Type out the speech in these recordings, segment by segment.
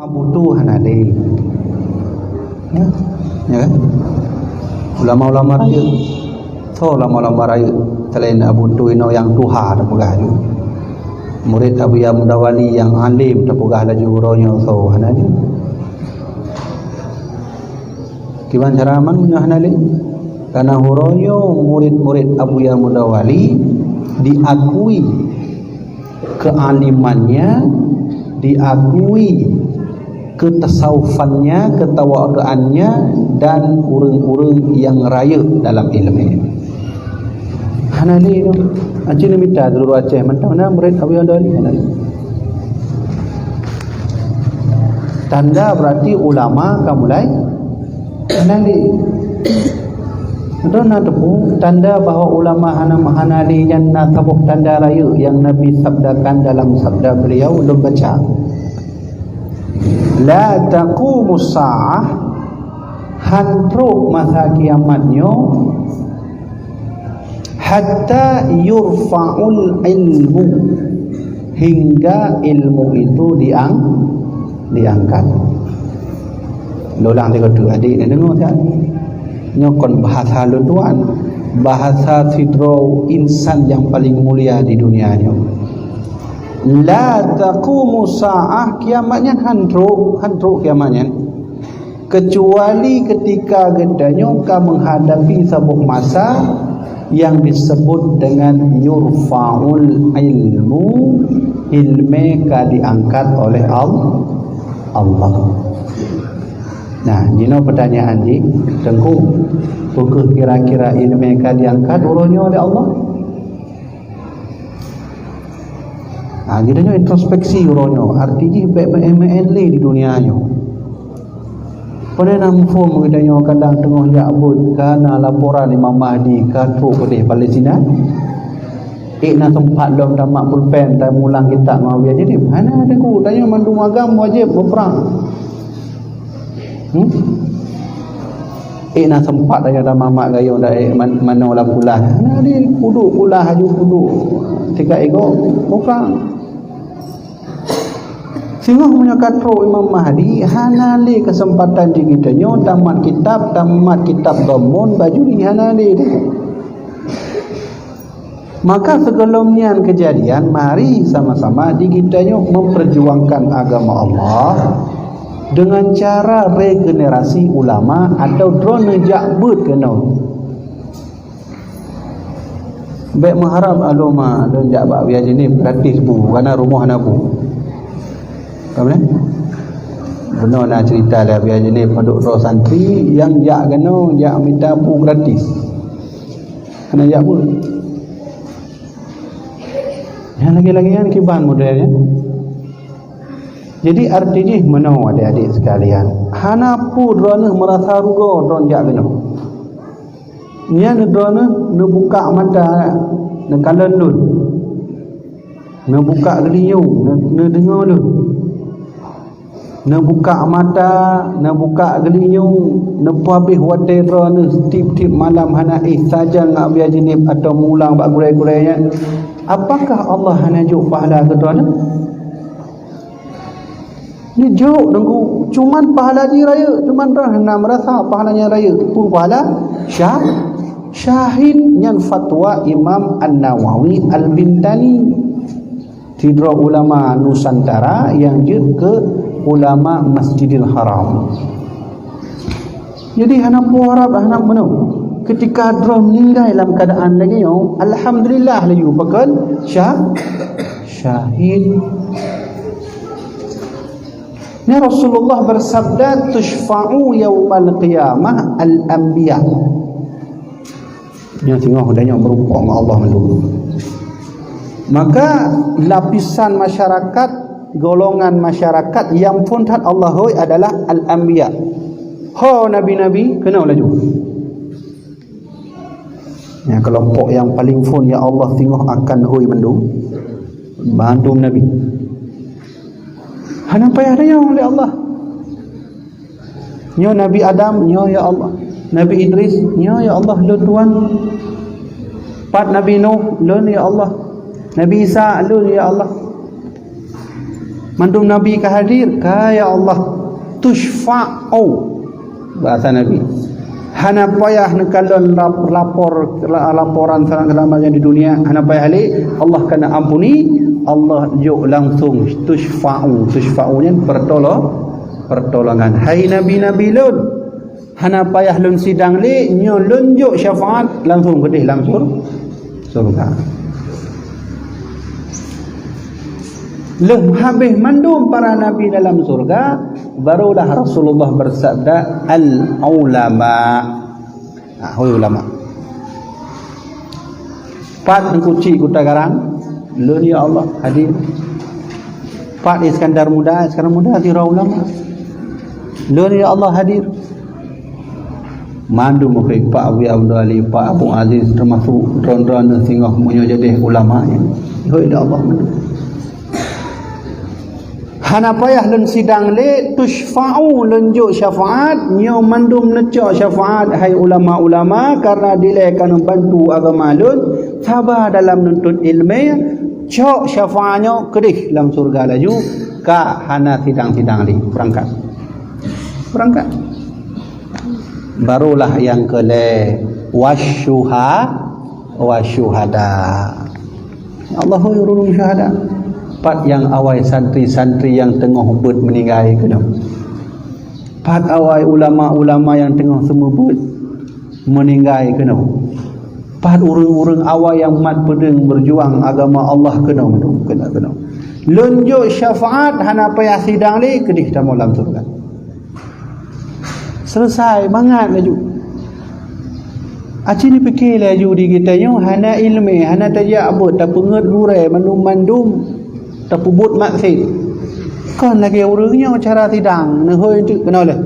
butuh hanade. Ya kan? Ulama-ulama raya. So ulama-ulama raya selain Abu Tuino yang tuha dah pegah tu. Murid Abu Ya Mudawali yang alim dah pegah laju uronya so hanade. Kiban cara man punya hanade? Karena huronyo murid-murid Abu Ya Mudawali diakui kealimannya, diakui ketasawufannya, ketawaduannya, dan urang-urang yang raya dalam ilmu. Hanali tu, Aceh ni minta dulu Aceh, mana murid Abu Ya Mudawali hanali. Tanda berarti ulama kamu mulai hanali. Ada tanda bahawa ulama hanali yang tabuh tanda raya yang Nabi sabdakan dalam sabda beliau belum baca. La taqumus sa'ah, hantruk masa kiamatnya, hatta yurfa'ul ilmu, hingga ilmu itu diangkat. Lolang tengok tu adik ni dengar tak? Nyokon bahasa lutuan, bahasa sidro insan yang paling mulia di dunia ni. La taqumu sa'ah, kiamatnya hantruk kiamatnya, kecuali ketika gedanya kau menghadapi sebuah masa yang disebut dengan yurfa'ul ilmu, ilmu ka diangkat oleh Allah. Nah, jino pertanyaan di tengku, pukul kira-kira ilmu ka diangkat urunnya oleh Allah. Nah, jadinya introspeksi uronyo, artinya baik-baik di dunianya. Pada nama form katanya kadang tengah jabut kerana laporan Imam Mahdi katru pedih Palestina. Na tempat dom tamak pulpen dan mulang kitab Muawiyah jadi mana ada ku tanya mandu agam wajib berperang. Na sempat tanya dah mamak gayo dah mana lah pulah. Nah dia kuduk pulah haju kuduk. Tiga ego berperang. Sehingga punya katro Imam Mahdi hanali kesempatan di kitanya tamat kitab domun baju di hanali. Maka sebelumnya kejadian mari sama-sama di kitanya memperjuangkan agama Allah dengan cara regenerasi ulama atau drone jakbut kena. Baik mengharap aluma dan jakbat biar jenis gratis bu kerana rumah nabu. Kamu ni? Benar nak cerita lah biar jenis penduduk roh santri yang jak kena, jak minta pu gratis. Kena jak pun. Yang lagi-lagi yang kiban modelnya. Jadi artinya mana adik-adik sekalian? Hana pu drone merasa rugo drone jak kena. Nya drone ne buka mata, ne kalan dun. Ne buka geliu, ne dengar dun. Nak buka mata, nak buka gelinyu, nak habis watera ni tip-tip malam hana saja ngak biar jenib atau mulang bak gurai-gurainya. Apakah Allah hana juk pahala ke tuan? Ni juk dengku, cuman pahala di raya, cuman hana merasa pahalanya raya pun pahala syahid yang fatwa Imam An-Nawawi Al-Bintani, tidra ulama Nusantara yang jid ke ulama Masjidil Haram. Jadi hana harap hana mana ketika drone meninggal dalam keadaan lagi yo alhamdulillah layu bakal syahid. Ni Rasulullah bersabda tushfa'u yaumal qiyamah al-anbiya. Dia tengok adanya berupa dengan Allah dulu. Maka lapisan masyarakat, golongan masyarakat yang puntat Allah hoi adalah al-anbiya. Ho nabi-nabi kena laju. Ya, kelompok yang paling fun ya Allah tengok akan hoi mendu bantu nabi. Hana payah dia oleh Allah. Nyo Nabi Adam, nyo ya Allah. Nabi Idris, nyo ya Allah lu Tuhan. Pat Nabi Nuh, lu ya Allah. Nabi Isa, lu ya Allah. Mandum Nabi ka hadir ka ya Allah tushfa'u bahasa Nabi hana payah nekalon laporan selama-lamanya di dunia hana payah halik Allah kena ampuni Allah juk langsung tushfa'u nya pertolongan hai Nabi lun hana payah lun sidang li nyo lun juk syafaat langsung kedih langsung surga habis mandum para nabi dalam surga barulah Rasulullah bersabda al-ulama ulama pat kuci kuta garang lun ya Allah hadir pat Iskandar muda tira ulama lun ya Allah hadir mandu mukhik Pak Abu Ali Pak Abu Aziz termasuk ron-ron singah munyo jadi ulama ya Allah mandu hana payah lun sidang le tushfa'u lunjuk syafaat nyo mandum necok syafaat hai ulama-ulama karena dilekan bantu agama lun sabar dalam nuntut ilmu cok syafaatnya kedih dalam surga laju ka hana sidang-sidang li berangkat barulah yang kele wasyuhada Allahu yurulul syuhada pat yang awai santri-santri yang tengah hubut meninggal kena pat awai ulama-ulama yang tengah semubut meninggal kena pat urang-urang awai yang mat pedeng berjuang agama Allah kena lunjuk syafaat hana payah sidang li kedih tamu dalam surga selesai bangat laju aci ni fikir laju di kita nyo hana ilmi hana tajabut tak penget gurai mandum terpubut maksud kan lagi urangnya cara tidang nehoi tu kena oleh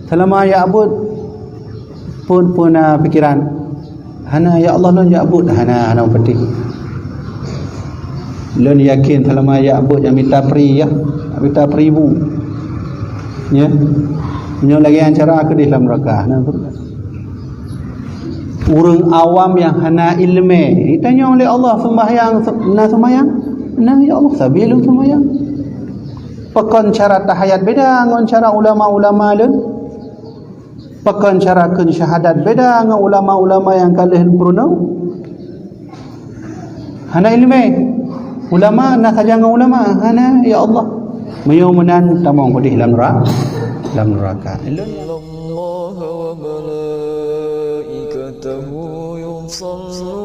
selama ya abud pun fikiran hana ya Allah non ya abud hana penting lun yakin selama ya abud yang minta peribu ya nyo lagi yang cara ke dalam neraka urang awam yang hana ilmu ditanya oleh Allah sembahyang nah ya Allah sabilun semayang pakon cara tahayat beda ngon cara ulama-ulama lun pakon cara kun syahadat beda ngon ulama-ulama yang kalih purunau hana ilmu ulama nak saja ngon ulama hana ya Allah mayumunan tamong pedih dalam neraka Allah wa malaikatahu yusalluna